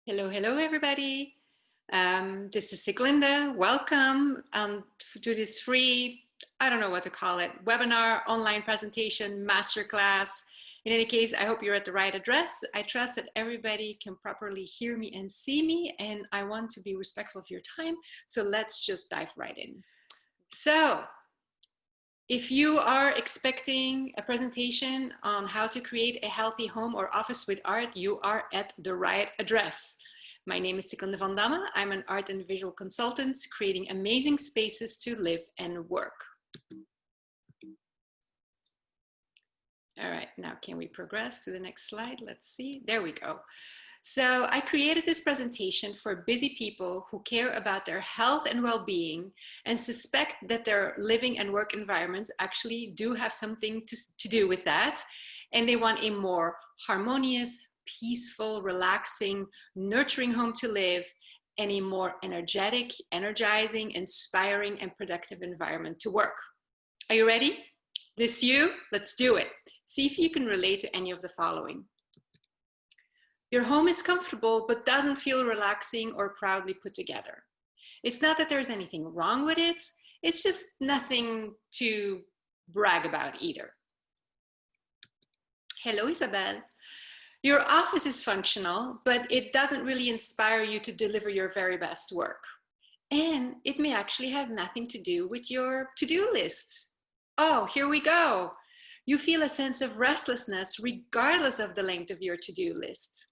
Hello, hello, everybody. This is Siglinda. Welcome to this free, I don't know what to call it, webinar, online presentation, masterclass. In any case, I hope you're at the right address. I trust that everybody can properly hear me and see me, and I want to be respectful of your time. So let's just dive right in. So if you are expecting a presentation on how to create a healthy home or office with art, you are at the right address. My name is Siklende van Damme. I'm an art and visual consultant, creating amazing spaces to live and work. All right, now can we progress to the next slide? Let's see, there we go. So I created this presentation for busy people who care about their health and well-being and suspect that their living and work environments actually do have something to do with that. And they want a more harmonious, peaceful, relaxing, nurturing home to live, and a more energetic, energizing, inspiring, and productive environment to work. Are you ready? This you? Let's do it. See if you can relate to any of the following. Your home is comfortable, but doesn't feel relaxing or proudly put together. It's not that there's anything wrong with it. It's just nothing to brag about either. Hello, Isabel. Your office is functional, but it doesn't really inspire you to deliver your very best work. And it may actually have nothing to do with your to-do list. Oh, here we go. You feel a sense of restlessness regardless of the length of your to-do list.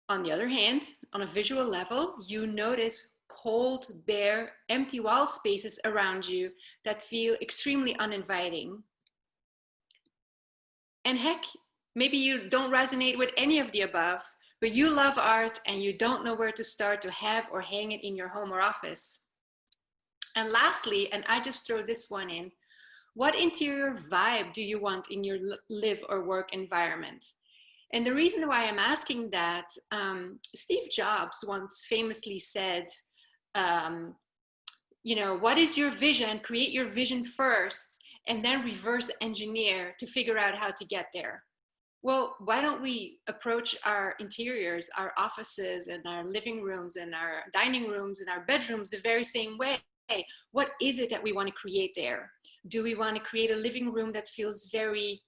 On the other hand, on a visual level, you notice cold, bare, empty wall spaces around you that feel extremely uninviting. And heck, maybe you don't resonate with any of the above, but you love art and you don't know where to start to have or hang it in your home or office. And lastly, and I just throw this one in, what interior vibe do you want in your live or work environment? And the reason why I'm asking that, Steve Jobs once famously said, what is your vision? Create your vision first, and then reverse engineer to figure out how to get there. Well, why don't we approach our interiors, our offices and our living rooms and our dining rooms and our bedrooms the very same way? What is it that we want to create there? Do we want to create a living room that feels very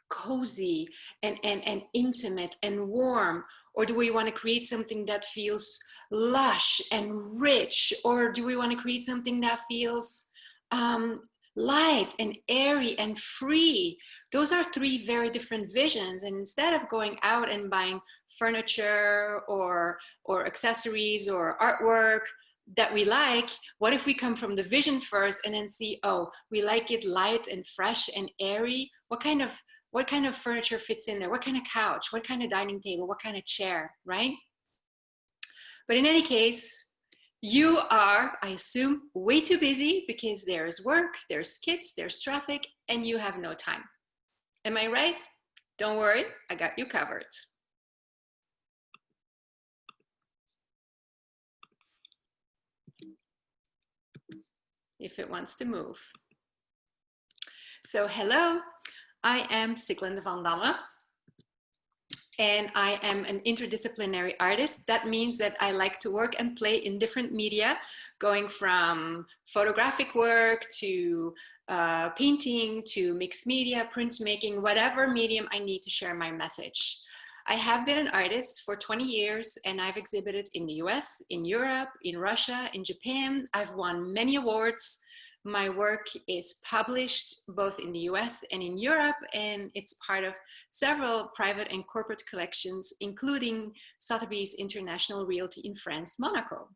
cozy and intimate and warm? Or do we want to create something that feels lush and rich? Or do we want to create something that feels light and airy and free? Those are three very different visions. And instead of going out and buying furniture or accessories or artwork that we like, what if we come from the vision first and then see, oh, we like it light and fresh and airy. What kind of furniture fits in there? What kind of couch? What kind of dining table? What kind of chair, right? But in any case, you are, I assume, way too busy because there's work, there's kids, there's traffic, and you have no time. Am I right? Don't worry, I got you covered. If it wants to move. So hello, I am Siklende van Damme, and I am an interdisciplinary artist. That means that I like to work and play in different media, going from photographic work to painting to mixed media, printmaking, whatever medium I need to share my message. I have been an artist for 20 years and I've exhibited in the US, in Europe, in Russia, in Japan. I've won many awards. My work is published both in the US and in Europe, and it's part of several private and corporate collections, including Sotheby's International Realty in France, Monaco.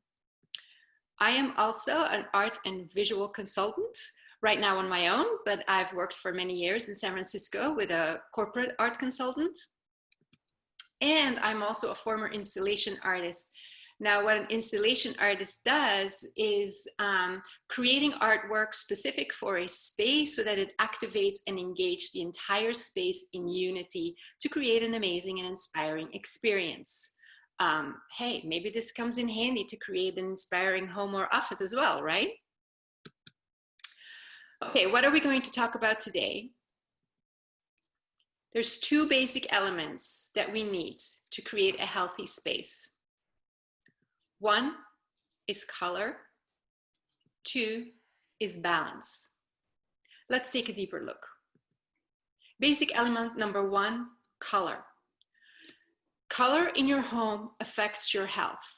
I am also an art and visual consultant, right now on my own, but I've worked for many years in San Francisco with a corporate art consultant. And I'm also a former installation artist. Now, what an installation artist does is creating artwork specific for a space so that it activates and engages the entire space in unity to create an amazing and inspiring experience. Hey, maybe this comes in handy to create an inspiring home or office as well, right? Okay, what are we going to talk about today? There's two basic elements that we need to create a healthy space. One is color. Two is balance. Let's take a deeper look. Basic element number one, color. Color in your home affects your health.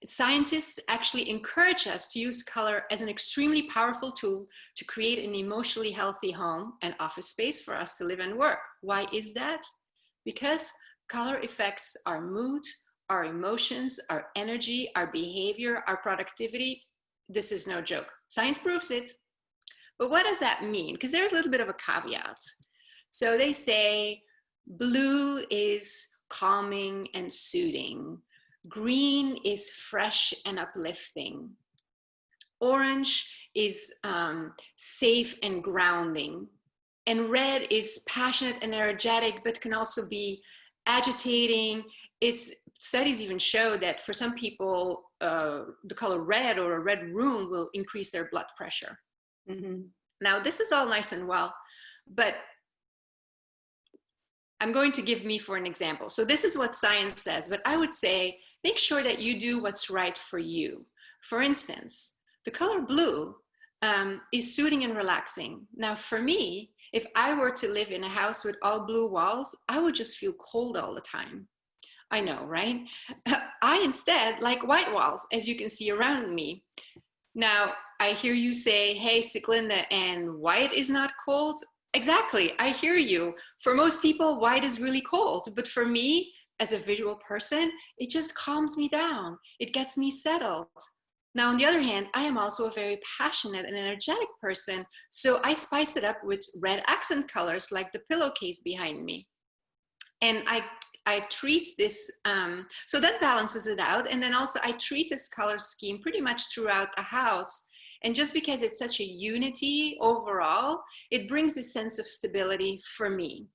Scientists actually encourage us to use color as an extremely powerful tool to create an emotionally healthy home and office space for us to live and work. Why is that? Because color affects our mood, our emotions, our energy, our behavior, our productivity. This is no joke. Science proves it. But what does that mean? Because there's a little bit of a caveat. So they say blue is calming and soothing. Green is fresh and uplifting. Orange is safe and grounding. And red is passionate and energetic, but can also be agitating. Studies even show that for some people, the color red or a red room will increase their blood pressure. Mm-hmm. Now, this is all nice and well, but I'm going to give me for an example. So this is what science says, but I would say, make sure that you do what's right for you. For instance, the color blue is soothing and relaxing. Now for me, if I were to live in a house with all blue walls, I would just feel cold all the time. I know, right? I instead like white walls, as you can see around me. Now, I hear you say, hey, Sieglinde, and white is not cold? Exactly, I hear you. For most people, white is really cold. But for me, as a visual person, it just calms me down. It gets me settled. Now, on the other hand, I am also a very passionate and energetic person. So I spice it up with red accent colors like the pillowcase behind me. And I treat this, so that balances it out. And then also I treat this color scheme pretty much throughout the house. And just because it's such a unity overall, it brings this sense of stability for me.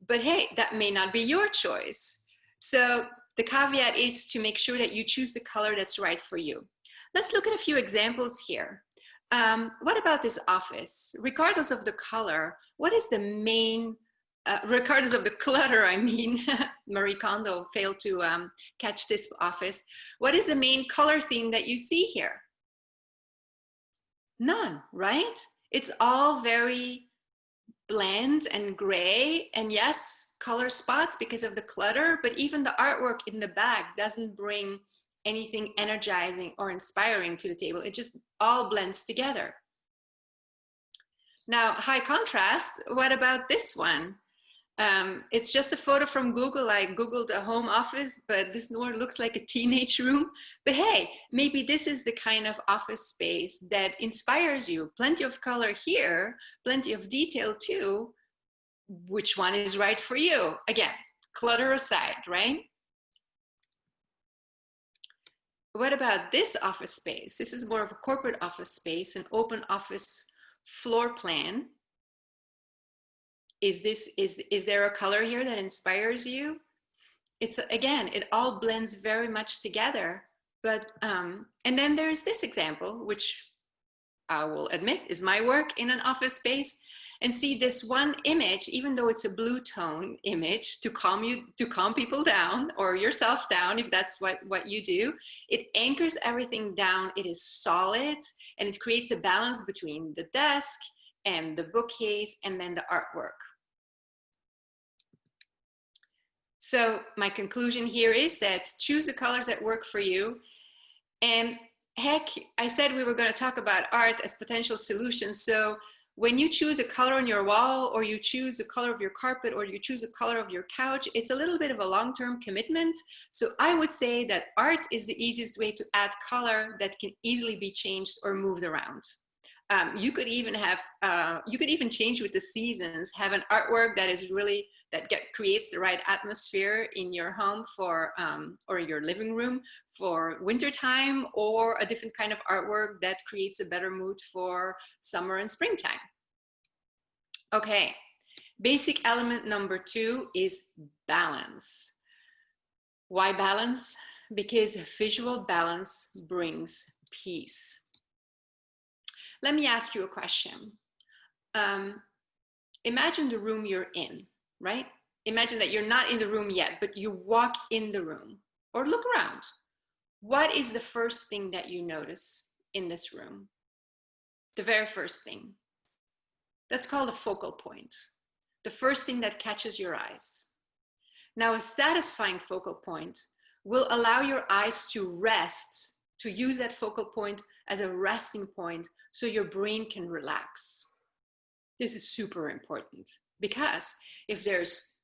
But hey, that may not be your choice. So the caveat is to make sure that you choose the color that's right for you. Let's look at a few examples here. What about this office? Regardless of the color, what is the main, regardless of the clutter, I mean, Marie Kondo failed to catch this office. What is the main color theme that you see here? None, right? It's all very bland and gray, and yes, color spots because of the clutter, but even the artwork in the back doesn't bring anything energizing or inspiring to the table. It just all blends together. Now, high contrast, what about this one? It's just a photo from Google. I Googled a home office, but this more looks like a teenage room. But hey, maybe this is the kind of office space that inspires you. Plenty of color here, plenty of detail too. Which one is right for you? Again, clutter aside, right? What about this office space? This is more of a corporate office space, an open office floor plan. Is there a color here that inspires you? It's, again, it all blends very much together. But, and then there's this example, which I will admit is my work in an office space. And see this one image, even though it's a blue tone image to calm people down or yourself down, if that's what you do, it anchors everything down. It is solid and it creates a balance between the desk and the bookcase and then the artwork. So my conclusion here is that choose the colors that work for you. And heck, I said we were going to talk about art as potential solutions. So when you choose a color on your wall, or you choose the color of your carpet, or you choose the color of your couch, it's a little bit of a long-term commitment. So I would say that art is the easiest way to add color that can easily be changed or moved around. You could even change with the seasons, have an artwork that is really, creates the right atmosphere in your home for, or your living room for wintertime, or a different kind of artwork that creates a better mood for summer and springtime. Okay, basic element number 2 is balance. Why balance? Because visual balance brings peace. Let me ask you a question. Imagine the room you're in. right? Imagine that you're not in the room yet, but you walk in the room or look around. What is the first thing that you notice in this room? The very first thing. That's called a focal point. The first thing that catches your eyes. Now, a satisfying focal point will allow your eyes to rest, to use that focal point as a resting point so your brain can relax. This is super important because if there's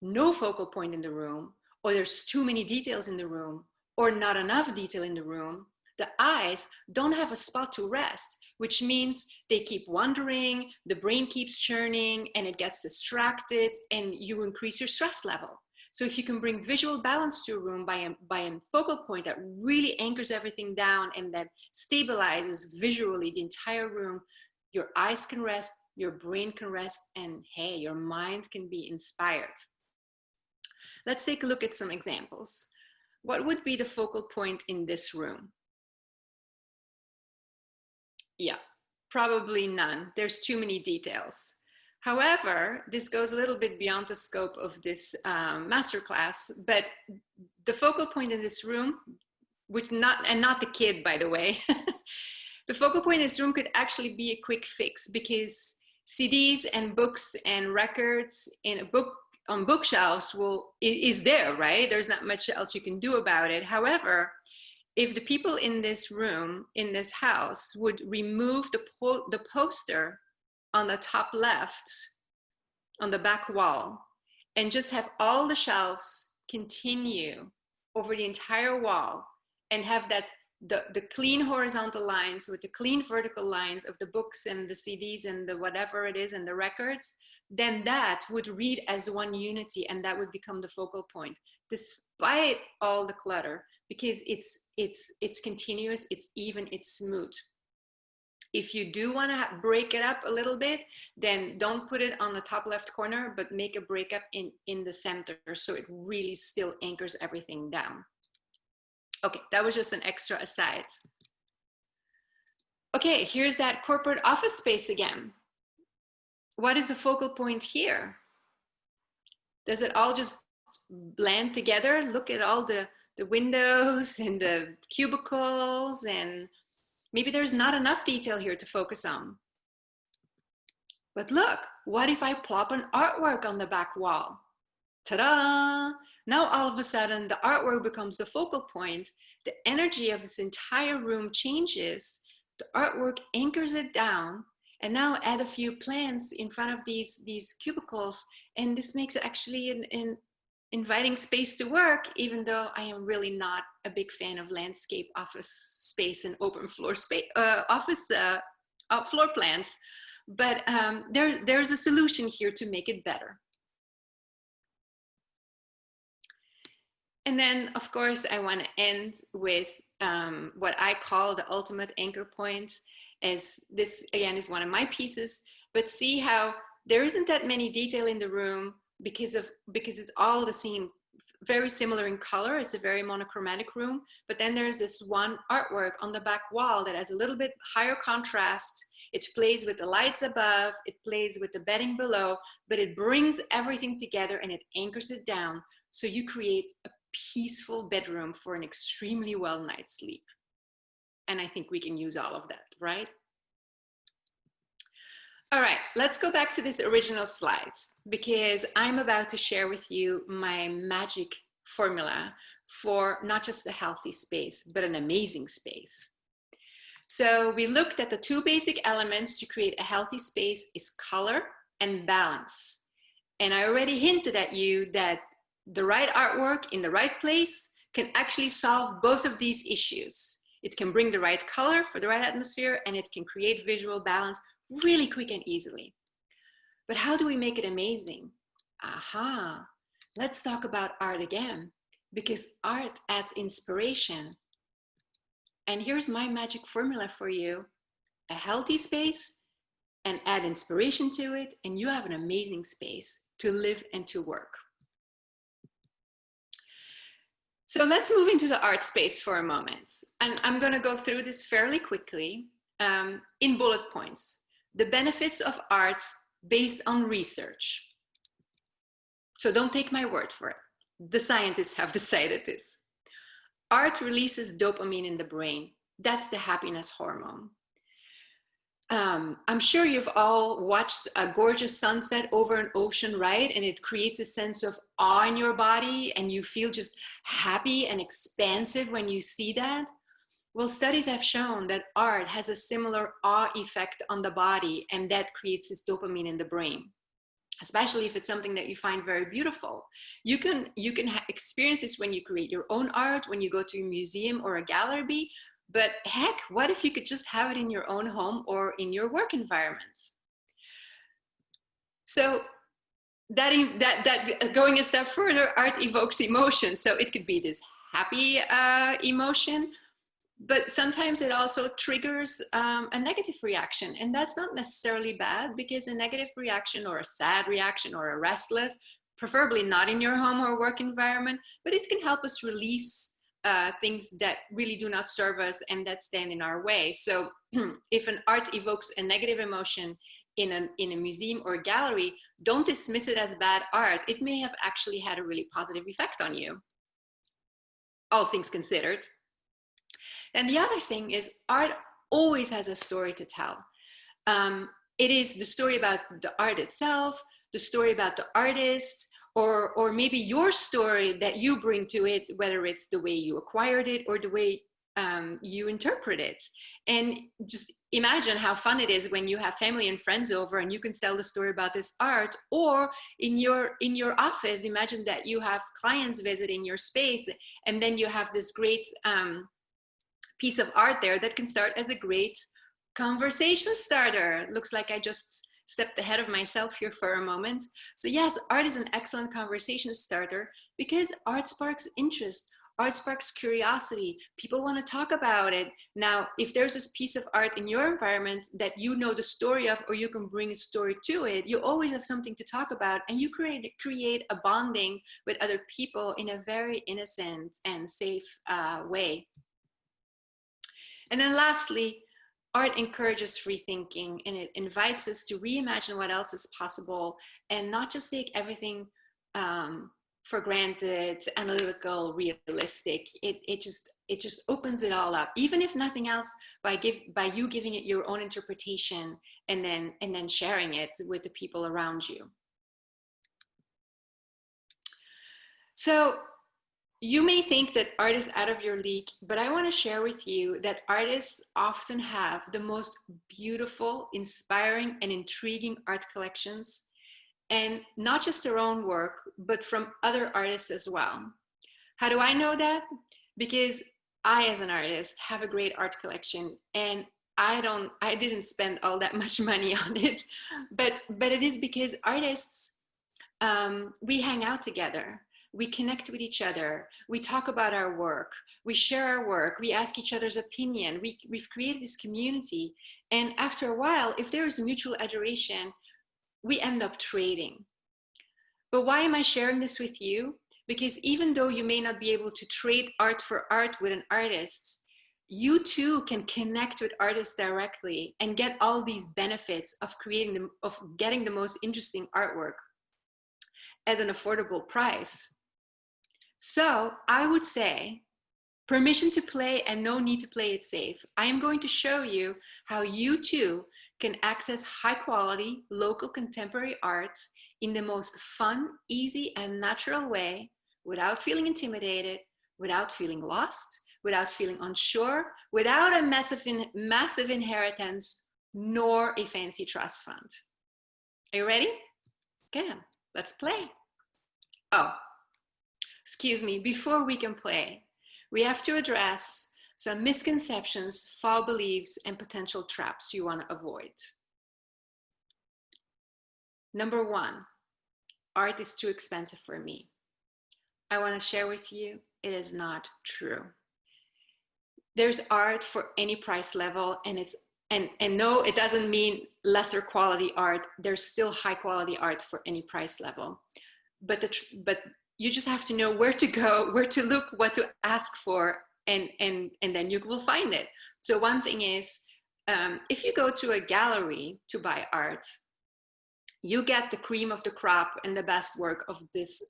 no focal point in the room, or there's too many details in the room, or not enough detail in the room, the eyes don't have a spot to rest, which means they keep wandering, the brain keeps churning, and it gets distracted, and you increase your stress level. So if you can bring visual balance to a room by a focal point that really anchors everything down and that stabilizes visually the entire room, your eyes can rest, your brain can rest, and hey, your mind can be inspired. Let's take a look at some examples. What would be the focal point in this room? Yeah, probably none. There's too many details. However, this goes a little bit beyond the scope of this masterclass, but the focal point in this room, not the kid, by the way, the focal point in this room could actually be a quick fix because CDs and books and records in a book on bookshelves is there, right? There's not much else you can do about it. However, if the people in this room, in this house, would remove the poster on the top left, on the back wall, and just have all the shelves continue over the entire wall and have that the clean horizontal lines with the clean vertical lines of the books and the CDs and the whatever it is and the records, then that would read as one unity and that would become the focal point, despite all the clutter, because it's continuous, it's even, it's smooth. If you do want to break it up a little bit, then don't put it on the top left corner, but make a breakup in the center so it really still anchors everything down. Okay, that was just an extra aside. Okay, here's that corporate office space again. What is the focal point here? Does it all just blend together? Look at all the windows and the cubicles, and maybe there's not enough detail here to focus on. But look, what if I plop an artwork on the back wall? Ta-da! Now all of a sudden the artwork becomes the focal point. The energy of this entire room changes. The artwork anchors it down. And now add a few plants in front of these cubicles. And this makes it actually an inviting space to work, even though I am really not a big fan of landscape office space and open floor space, floor plans. But there's a solution here to make it better. And then, of course, I want to end with what I call the ultimate anchor point. As this, again, is one of my pieces, but see how there isn't that many detail in the room because it's all the same, very similar in color. It's a very monochromatic room, but then there's this one artwork on the back wall that has a little bit higher contrast. It plays with the lights above, it plays with the bedding below, but it brings everything together and it anchors it down. So you create a peaceful bedroom for an extremely well night's sleep. And I think we can use all of that, right? All right, let's go back to this original slide because I'm about to share with you my magic formula for not just a healthy space, but an amazing space. So we looked at the two basic elements to create a healthy space is color and balance. And I already hinted at you that the right artwork in the right place can actually solve both of these issues. It can bring the right color for the right atmosphere, and it can create visual balance really quick and easily. But how do we make it amazing? Aha, let's talk about art again, because art adds inspiration. And here's my magic formula for you. A healthy space and add inspiration to it, and you have an amazing space to live and to work. So let's move into the art space for a moment. And I'm going to go through this fairly quickly in bullet points. The benefits of art based on research. So don't take my word for it. The scientists have decided this. Art releases dopamine in the brain. That's the happiness hormone. I'm sure you've all watched a gorgeous sunset over an ocean, right? And it creates a sense of awe in your body, and you feel just happy and expansive when you see that. Well, studies have shown that art has a similar awe effect on the body, and that creates this dopamine in the brain, especially if it's something that you find very beautiful. You can experience this when you create your own art, when you go to a museum or a gallery. But heck, what if you could just have it in your own home or in your work environment? So that going a step further, art evokes emotion. So it could be this happy emotion, but sometimes it also triggers a negative reaction. And that's not necessarily bad, because a negative reaction or a sad reaction or a restless, preferably not in your home or work environment, but it can help us release things that really do not serve us and that stand in our way. So if an art evokes a negative emotion in a museum or a gallery, don't dismiss it as bad art. It may have actually had a really positive effect on you, all things considered. And the other thing is, art always has a story to tell. It is the story about the art itself, the story about the artist, or maybe your story that you bring to it, whether it's the way you acquired it or the way you interpret it. And just imagine how fun it is when you have family and friends over and you can tell the story about this art. Or in your office, imagine that you have clients visiting your space, and then you have this great piece of art there that can start as a great conversation starter. Looks like I just stepped ahead of myself here for a moment. So yes, art is an excellent conversation starter because art sparks interest. Art sparks curiosity. People want to talk about it. Now, if there's this piece of art in your environment that you know the story of, or you can bring a story to it, you always have something to talk about, and you create a bonding with other people in a very innocent and safe way. And then lastly, art encourages free thinking, and it invites us to reimagine what else is possible and not just take everything for granted, analytical, realistic. It just opens it all up, even if nothing else, by you giving it your own interpretation and then sharing it with the people around you. So you may think that art is out of your league, but I want to share with you that artists often have the most beautiful, inspiring, and intriguing art collections, and not just their own work, but from other artists as well. How do I know that? Because I, as an artist, have a great art collection, and I didn't spend all that much money on it, but it is because artists, we hang out together. We connect with each other. We talk about our work. We share our work. We ask each other's opinion. We've created this community. And after a while, if there is mutual adoration, we end up trading. But why am I sharing this with you? Because even though you may not be able to trade art for art with an artist, you too can connect with artists directly and get all these benefits of getting the most interesting artwork at an affordable price. So I would say, permission to play and no need to play it safe. I am going to show you how you too can access high quality, local contemporary art in the most fun, easy, and natural way, without feeling intimidated, without feeling lost, without feeling unsure, without a massive inheritance, nor a fancy trust fund. Are you ready? Okay, let's play. Oh, excuse me, before we can play, we have to address some misconceptions, false beliefs, and potential traps you want to avoid. Number one, art is too expensive for me. I want to share with you, it is not true. There's art for any price level, and no, it doesn't mean lesser quality art. There's still high quality art for any price level. But you just have to know where to go, where to look, what to ask for, and then you will find it. So one thing is, if you go to a gallery to buy art, you get the cream of the crop and the best work of this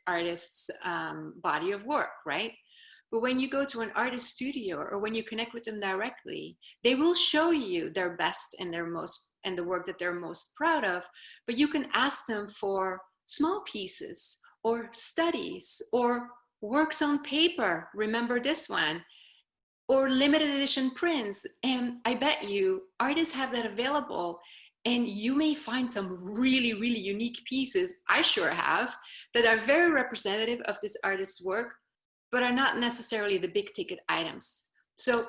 artist's body of work, right? But when you go to an artist studio or when you connect with them directly, they will show you their best and their most and the work that they're most proud of. But you can ask them for small pieces or studies or works on paper. Remember this one, or limited edition prints. And I bet you artists have that available. And you may find some really, really unique pieces, I sure have, that are very representative of this artist's work, but are not necessarily the big ticket items. So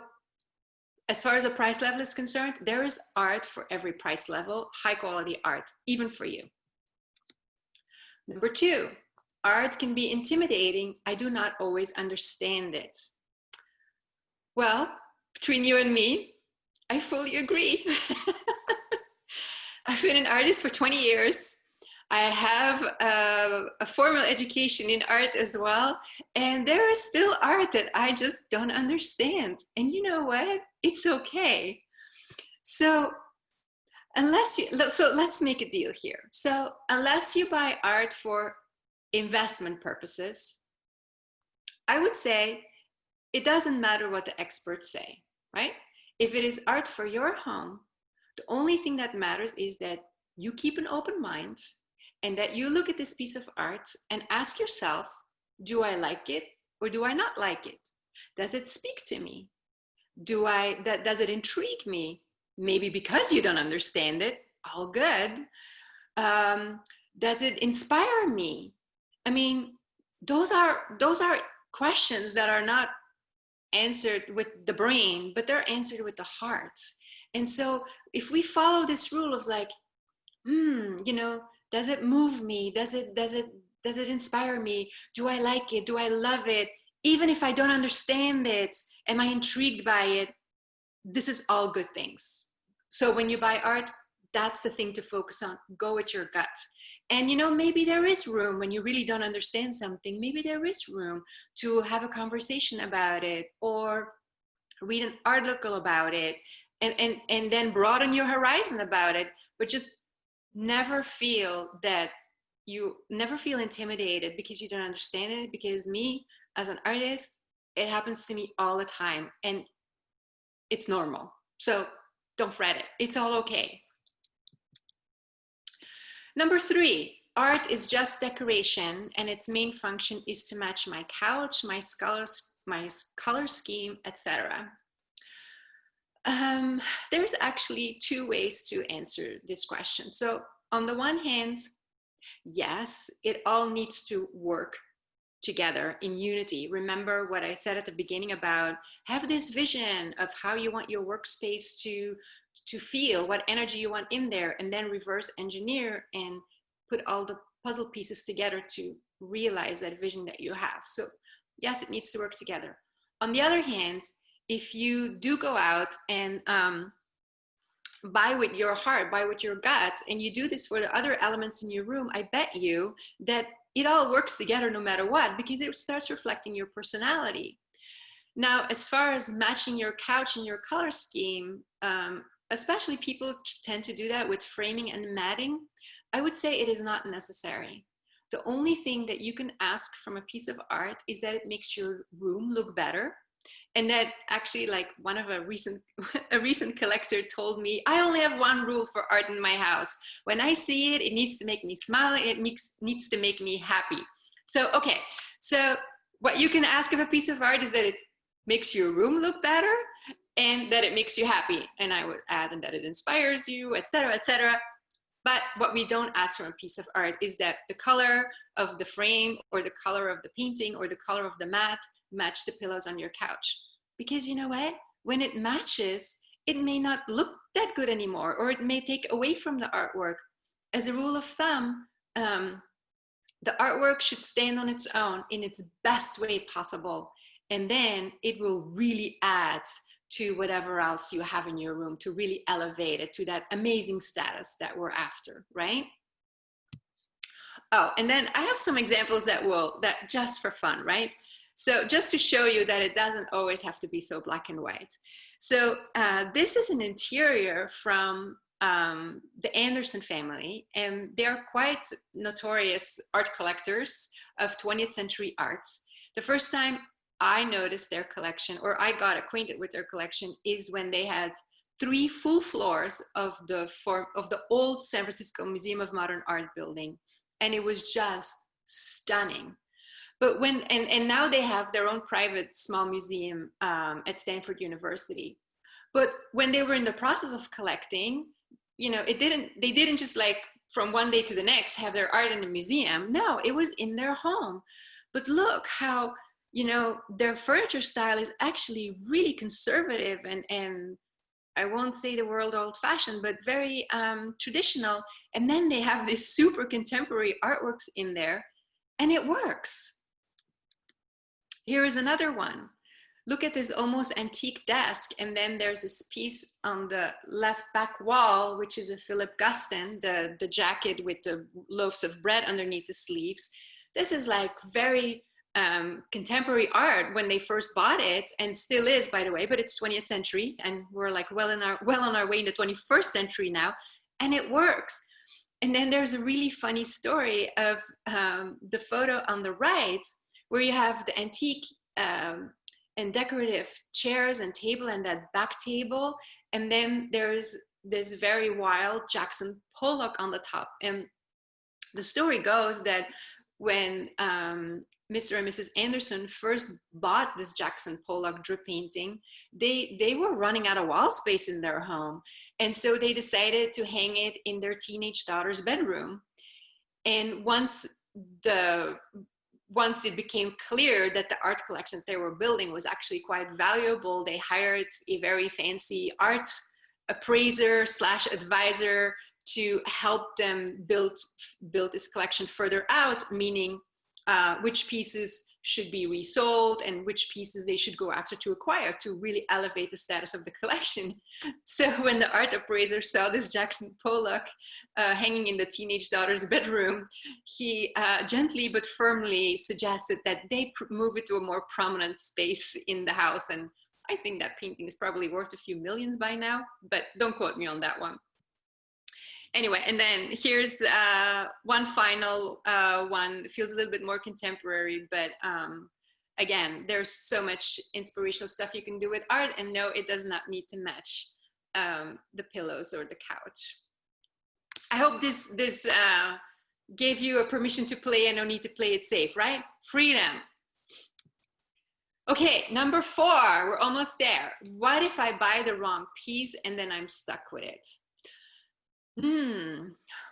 as far as the price level is concerned, there is art for every price level, high quality art, even for you. Number two, art can be intimidating. I do not always understand it. Well, between you and me, I fully agree. I've been an artist for 20 years. I have a formal education in art as well. And there is still art that I just don't understand. And you know what? It's okay. So let's make a deal here. So unless you buy art for investment purposes, I would say it doesn't matter what the experts say, right? If it is art for your home, the only thing that matters is that you keep an open mind and that you look at this piece of art and ask yourself, do I like it or do I not like it? Does it speak to me? Does it intrigue me? Maybe because you don't understand it, all good. Does it inspire me? I mean, those are questions that are not answered with the brain, but they're answered with the heart. And so if we follow this rule of like, you know, does it move me? Does it inspire me? Do I like it? Do I love it? Even if I don't understand it, am I intrigued by it? This is all good things. So when you buy art, that's the thing to focus on. Go with your gut. And, you know, maybe there is room when you really don't understand something, maybe there is room to have a conversation about it or read an article about it and then broaden your horizon about it. But just never feel intimidated because you don't understand it, because me as an artist, it happens to me all the time and it's normal. So don't fret it. It's all okay. Number three, art is just decoration and its main function is to match my couch, my color scheme, etc. There's actually two ways to answer this question. So on the one hand, yes, it all needs to work together in unity. Remember what I said at the beginning about have this vision of how you want your workspace to feel, what energy you want in there, and then reverse engineer and put all the puzzle pieces together to realize that vision that you have. So yes, it needs to work together. On the other hand, if you do go out and buy with your heart, buy with your gut, and you do this for the other elements in your room, I bet you that it all works together no matter what, because it starts reflecting your personality. Now, as far as matching your couch and your color scheme, especially people tend to do that with framing and matting, I would say it is not necessary. The only thing that you can ask from a piece of art is that it makes your room look better. And that actually, like a recent collector told me, I only have one rule for art in my house. When I see it, it needs to make me smile. It needs to make me happy. So, okay. So what you can ask of a piece of art is that it makes your room look better and that it makes you happy. And I would add and that it inspires you, etc., etc. But what we don't ask from a piece of art is that the color of the frame or the color of the painting or the color of the mat match the pillows on your couch. Because you know what? When it matches, it may not look that good anymore, or it may take away from the artwork. As a rule of thumb, the artwork should stand on its own in its best way possible. And then it will really add to whatever else you have in your room to really elevate it to that amazing status that we're after, right? Oh, and then I have some examples that just for fun, right? So just to show you that it doesn't always have to be so black and white. So this is an interior from the Anderson family, and they are quite notorious art collectors of 20th century arts. The first time I noticed their collection, or I got acquainted with their collection, is when they had 3 full floors of the old San Francisco Museum of Modern Art building, and it was just stunning. But when and now they have their own private small museum at Stanford University. But when they were in the process of collecting, you know, they didn't just like from one day to the next have their art in a museum. No, it was in their home. But look how, you know, their furniture style is actually really conservative and I won't say the word old-fashioned, but very traditional. And then they have these super contemporary artworks in there, and it works. Here is another one. Look at this almost antique desk, and then there's this piece on the left back wall, which is a Philip Guston, the jacket with the loaves of bread underneath the sleeves. This is like very contemporary art when they first bought it, and still is, by the way, but it's 20th century, and we're like well on our way in the 21st century now, and it works. And then there's a really funny story of the photo on the right, where you have the antique and decorative chairs and table and that back table. And then there's this very wild Jackson Pollock on the top. And the story goes that when Mr. and Mrs. Anderson first bought this Jackson Pollock drip painting, they were running out of wall space in their home. And so they decided to hang it in their teenage daughter's bedroom. And once it became clear that the art collection they were building was actually quite valuable, they hired a very fancy art appraiser / advisor to help them build this collection further out, meaning which pieces should be resold and which pieces they should go after to acquire to really elevate the status of the collection. So when the art appraiser saw this Jackson Pollock hanging in the teenage daughter's bedroom, he gently but firmly suggested that they move it to a more prominent space in the house. And I think that painting is probably worth a few millions by now, but don't quote me on that one. Anyway, and then here's one final one. It feels a little bit more contemporary, but again, there's so much inspirational stuff you can do with art, and no, it does not need to match the pillows or the couch. I hope this gave you a permission to play and no need to play it safe, right? Freedom. Okay, number 4, we're almost there. What if I buy the wrong piece and then I'm stuck with it?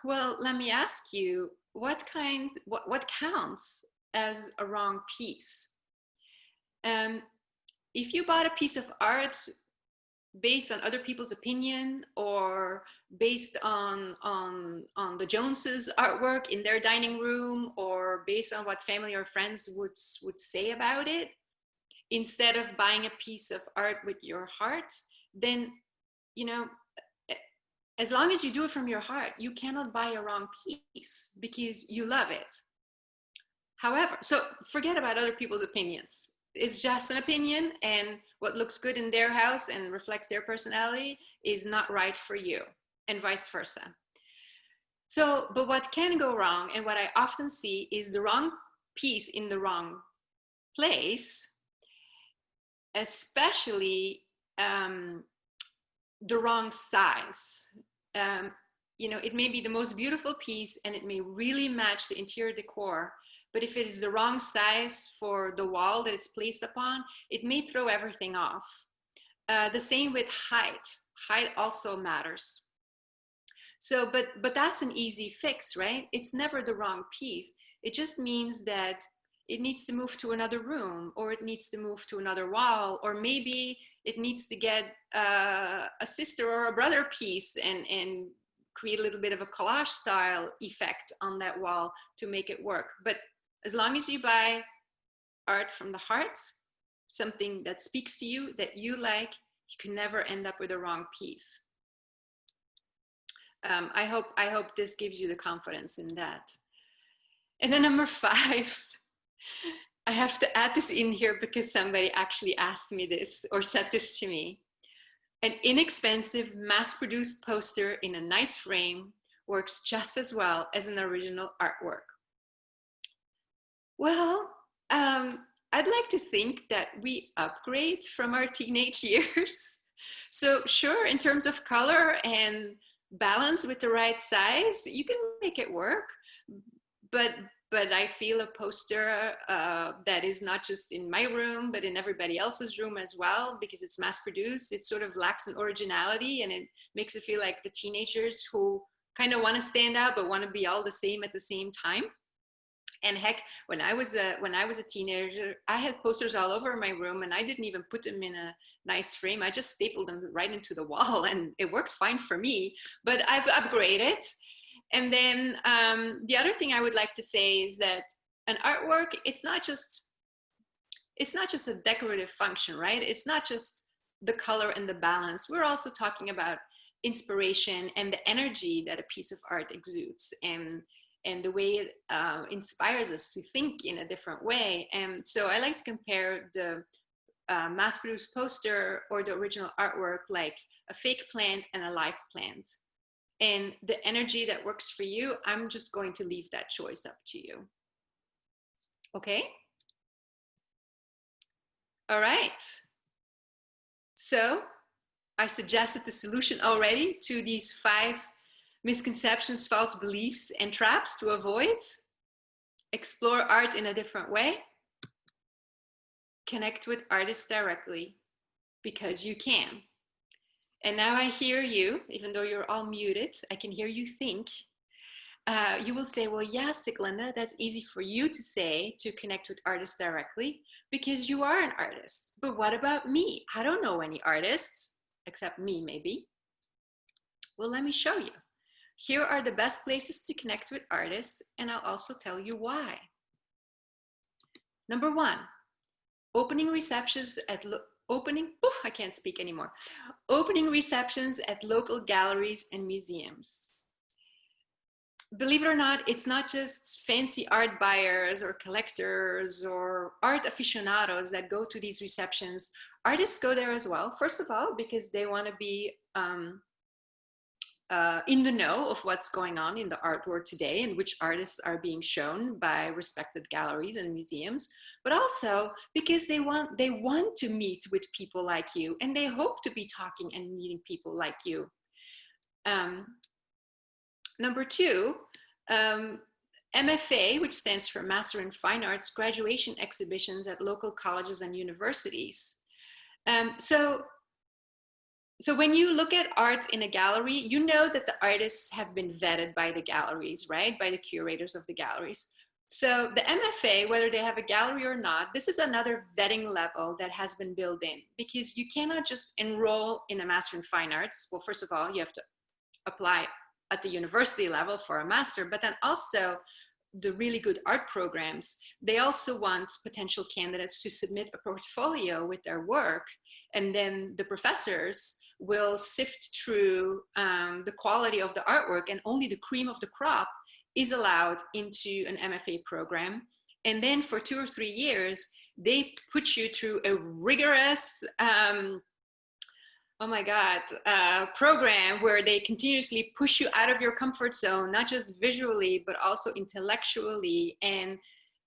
Well, let me ask you, what counts as a wrong piece? If you bought a piece of art based on other people's opinion or based on the Joneses' artwork in their dining room or based on what family or friends would say about it, instead of buying a piece of art with your heart, then, you know, as long as you do it from your heart, you cannot buy a wrong piece because you love it. However, so forget about other people's opinions. It's just an opinion, and what looks good in their house and reflects their personality is not right for you, and vice versa. So, but what can go wrong, and what I often see, is the wrong piece in the wrong place, especially the wrong size. You know, it may be the most beautiful piece and it may really match the interior decor, but if it is the wrong size for the wall that it's placed upon, it may throw everything off. The same with height. Height also matters. So, but that's an easy fix, right? It's never the wrong piece. It just means that it needs to move to another room, or it needs to move to another wall, or maybe it needs to get a sister or a brother piece and create a little bit of a collage style effect on that wall to make it work. But as long as you buy art from the heart, something that speaks to you, that you like, you can never end up with the wrong piece. I hope this gives you the confidence in that. And then number 5, I have to add this in here because somebody actually asked me this or said this to me. An inexpensive, mass-produced poster in a nice frame works just as well as an original artwork. Well, I'd like to think that we upgrade from our teenage years. So sure, in terms of color and balance with the right size, you can make it work. But I feel a poster that is not just in my room, but in everybody else's room as well, because it's mass produced, it sort of lacks an originality, and it makes it feel like the teenagers who kind of want to stand out, but want to be all the same at the same time. And heck, when I was a teenager, I had posters all over my room, and I didn't even put them in a nice frame. I just stapled them right into the wall, and it worked fine for me. But I've upgraded. And then the other thing I would like to say is that an artwork, it's not just a decorative function, right? It's not just the color and the balance. We're also talking about inspiration and the energy that a piece of art exudes, and the way it inspires us to think in a different way. And so I like to compare the mass-produced poster or the original artwork like a fake plant and a live plant. And the energy that works for you, I'm just going to leave that choice up to you. Okay? All right. So I suggested the solution already to these 5 misconceptions, false beliefs, and traps to avoid. Explore art in a different way. Connect with artists directly, because you can. And now I hear you, even though you're all muted, I can hear you think. You will say, well, yes, Siglinde, that's easy for you to say, to connect with artists directly, because you are an artist. But what about me? I don't know any artists, except me, maybe. Well, let me show you. Here are the best places to connect with artists, and I'll also tell you why. Number 1, opening receptions at opening receptions at local galleries and museums. Believe it or not, it's not just fancy art buyers or collectors or art aficionados that go to these receptions. Artists go there as well, first of all, because they want to be in the know of what's going on in the art world today and which artists are being shown by respected galleries and museums, but also because they want to meet with people like you, and they hope to be talking and meeting people like you. Number 2, MFA, which stands for Master in Fine Arts, graduation exhibitions at local colleges and universities. So when you look at art in a gallery, you know that the artists have been vetted by the galleries, right? By the curators of the galleries. So the MFA, whether they have a gallery or not, this is another vetting level that has been built in, because you cannot just enroll in a Master in Fine Arts. Well, first of all, you have to apply at the university level for a master, but then also the really good art programs, they also want potential candidates to submit a portfolio with their work, and then the professors will sift through the quality of the artwork, and only the cream of the crop is allowed into an MFA program. And then for 2 or 3 years, they put you through a rigorous, program where they continuously push you out of your comfort zone, not just visually, but also intellectually. And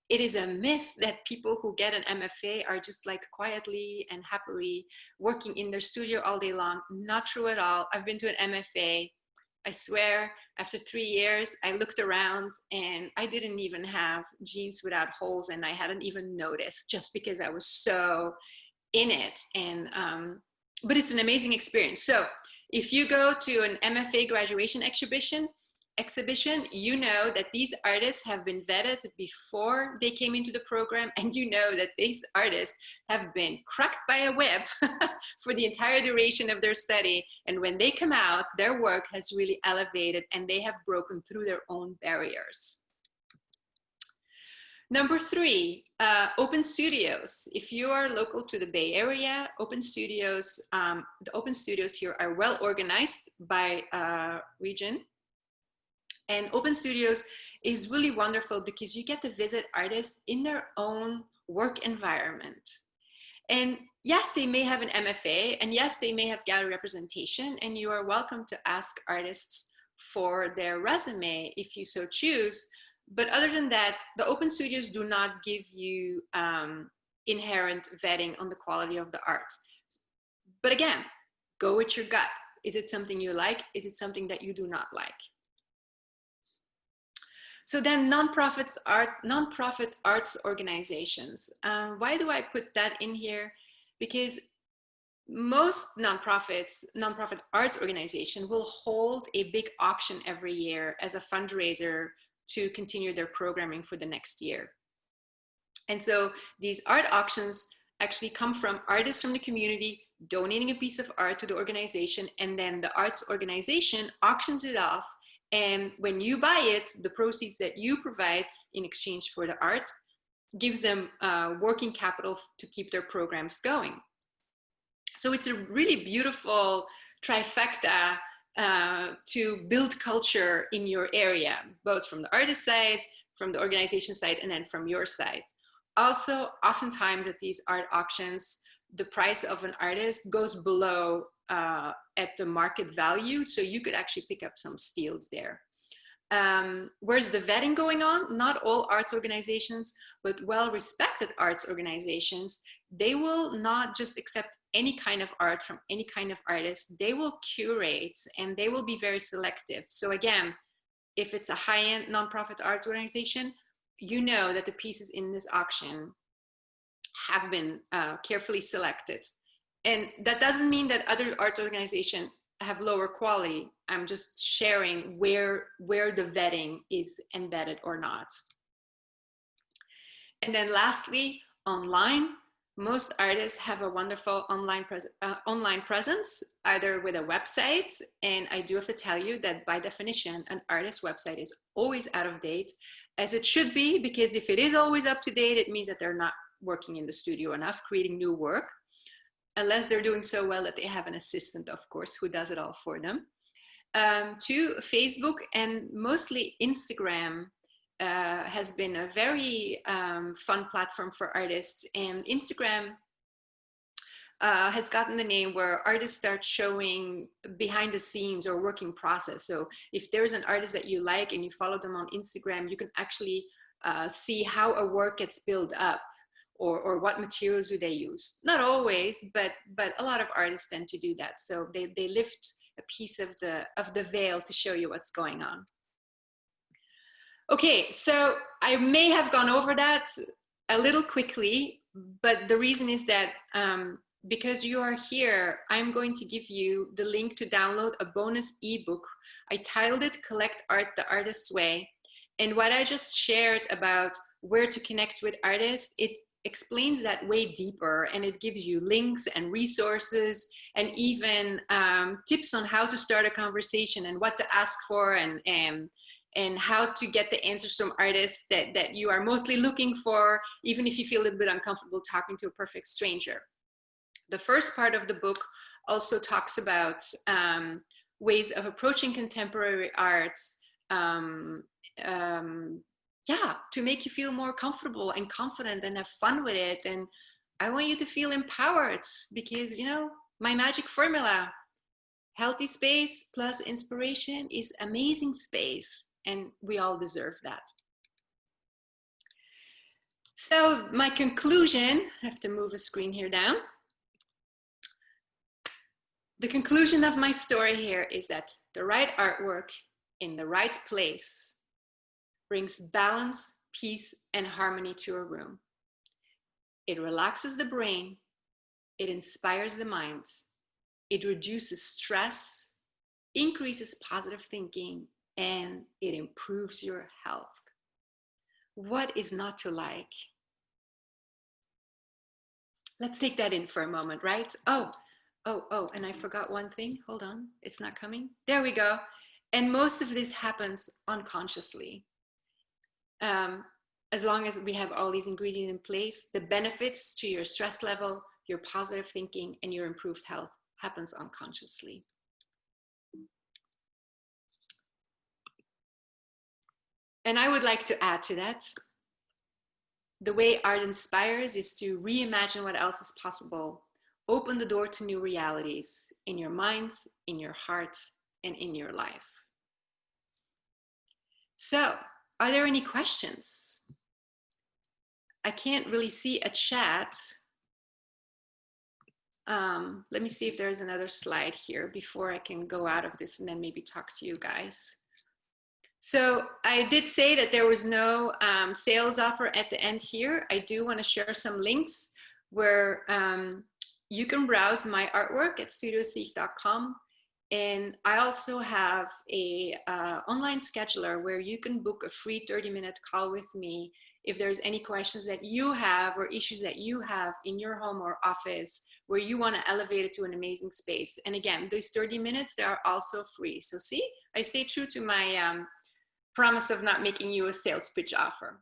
it is a myth that people who get an MFA are just like quietly and happily working in their studio all day long. Not true at all. I've been to an MFA. I swear, after 3 years, I looked around and I didn't even have jeans without holes, and I hadn't even noticed, just because I was so in it. And but it's an amazing experience. So if you go to an MFA graduation exhibition, you know that these artists have been vetted before they came into the program, and you know that these artists have been cracked by a web for the entire duration of their study. And when they come out, their work has really elevated, and they have broken through their own barriers. Number 3, open studios. If you are local to the Bay Area, open studios, the open studios here are well organized by region. And open studios is really wonderful because you get to visit artists in their own work environment. And yes, they may have an MFA, and yes, they may have gallery representation, and you are welcome to ask artists for their resume if you so choose. But other than that, the open studios do not give you inherent vetting on the quality of the art. But again, go with your gut. Is it something you like? Is it something that you do not like? So then nonprofit arts organizations. Why do I put that in here? Because most nonprofit arts organization will hold a big auction every year as a fundraiser to continue their programming for the next year. And so these art auctions actually come from artists from the community donating a piece of art to the organization, and then the arts organization auctions it off. And when you buy it, the proceeds that you provide in exchange for the art gives them working capital to keep their programs going. So it's a really beautiful trifecta to build culture in your area, both from the artist side, from the organization side, and then from your side. Also, oftentimes at these art auctions, the price of an artist goes below at the market value, so you could actually pick up some steals there. Where's the vetting going on? Not all arts organizations, but well-respected arts organizations, they will not just accept any kind of art from any kind of artist. They will curate, and they will be very selective. So again, if it's a high-end nonprofit arts organization, you know that the pieces in this auction have been carefully selected. And that doesn't mean that other art organizations have lower quality. I'm just sharing where the vetting is embedded or not. And then lastly, online. Most artists have a wonderful online presence, either with a website. And I do have to tell you that by definition, an artist's website is always out of date, as it should be, because if it is always up to date, it means that they're not working in the studio enough, creating new work, unless they're doing so well that they have an assistant, of course, who does it all for them. To Facebook and mostly Instagram has been a very fun platform for artists. And Instagram has gotten the name where artists start showing behind the scenes or working process. So if there's an artist that you like and you follow them on Instagram, you can actually see how a work gets built up, or what materials do they use. Not always, but a lot of artists tend to do that. So they lift a piece of the veil to show you what's going on. Okay, so I may have gone over that a little quickly, but the reason is that because you are here, I'm going to give you the link to download a bonus ebook. I titled it Collect Art the Artist's Way. And what I just shared about where to connect with artists, it explains that way deeper, and it gives you links and resources and even tips on how to start a conversation and what to ask for, and how to get the answers from artists that you are mostly looking for, even if you feel a little bit uncomfortable talking to a perfect stranger. The first part of the book also talks about ways of approaching contemporary arts, yeah, to make you feel more comfortable and confident and have fun with it. And I want you to feel empowered, because, you know, my magic formula, healthy space plus inspiration is amazing space, and we all deserve that. So my conclusion, I have to move the screen here down. The conclusion of my story here is that the right artwork in the right place brings balance, peace, and harmony to a room. It relaxes the brain, it inspires the mind, it reduces stress, increases positive thinking, and it improves your health. What is not to like? Let's take that in for a moment, right? Oh, and I forgot one thing. Hold on, it's not coming. There we go. And most of this happens unconsciously. As long as we have all these ingredients in place, the benefits to your stress level, your positive thinking, and your improved health happens unconsciously. And I would like to add to that, The way art inspires is to reimagine what else is possible. Open the door to new realities in your mind, in your heart, and in your life. So, are there any questions? I can't really see a chat. Let me see if there's another slide here before I can go out of this and then maybe talk to you guys. So I did say that there was no sales offer at the end here. I do want to share some links where you can browse my artwork at studiosieg.com. And I also have a online scheduler where you can book a free 30-minute call with me if there's any questions that you have or issues that you have in your home or office where you want to elevate it to an amazing space. And again, these 30 minutes, they are also free. So see, I stay true to my promise of not making you a sales pitch offer.